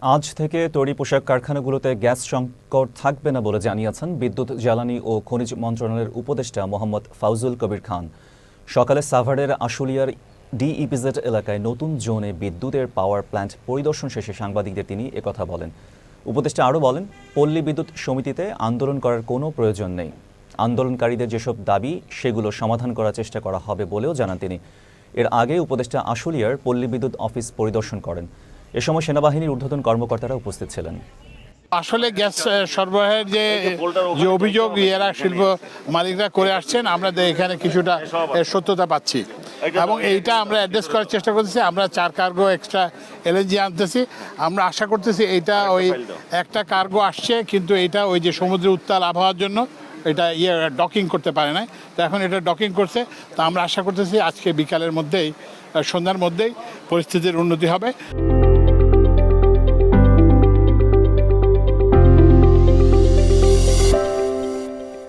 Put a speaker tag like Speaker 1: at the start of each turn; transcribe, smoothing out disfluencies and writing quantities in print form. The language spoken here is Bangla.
Speaker 1: আজ থেকে তৈরি পোশাক কারখানাগুলোতে গ্যাস সংকট থাকবে না বলে জানিয়েছেন বিদ্যুৎ, জ্বালানি ও খনিজ মন্ত্রণালয়ের উপদেষ্টা মোহাম্মদ ফাউজুল কবির খান। সকালে সাভারের আশুলিয়ার ডিইপিজেড এলাকায় নতুন জোনে বিদ্যুতের পাওয়ার প্ল্যান্ট পরিদর্শন শেষে সাংবাদিকদের তিনি একথা বলেন। উপদেষ্টা আরও বলেন, পল্লী বিদ্যুৎ সমিতিতে আন্দোলন করার কোনো প্রয়োজন নেই। আন্দোলনকারীদের যেসব দাবি সেগুলো সমাধান করার চেষ্টা করা হবে বলেও জানান তিনি। এর আগে উপদেষ্টা আশুলিয়ার পল্লী বিদ্যুৎ অফিস পরিদর্শন করেন। এ সময় সেনাবাহিনীর ঊর্ধ্বতন কর্মকর্তারা উপস্থিত ছিলেন।
Speaker 2: আসলে গ্যাস সরবরাহের যে অভিযোগ এরা শিল্প মালিকরা করে আসছেন, আমরা এখানে কিছুটা সত্যতা পাচ্ছি এবং এইটা আমরা অ্যাড্রেস করার চেষ্টা করতেছি। আমরা 4 কার্গো এক্সট্রা এলএনজি আনতেছি। আমরা আশা করতেছি এইটা ওই একটা কার্গো আসছে, কিন্তু এটা ওই যে সমুদ্রের উত্তাল আবহাওয়ার জন্য এটা ডকিং করতে পারে না। তো এখন এটা ডকিং করছে। তো আমরা আশা করতেছি আজকে বিকালের মধ্যেই, সন্ধ্যার মধ্যেই পরিস্থিতির উন্নতি হবে।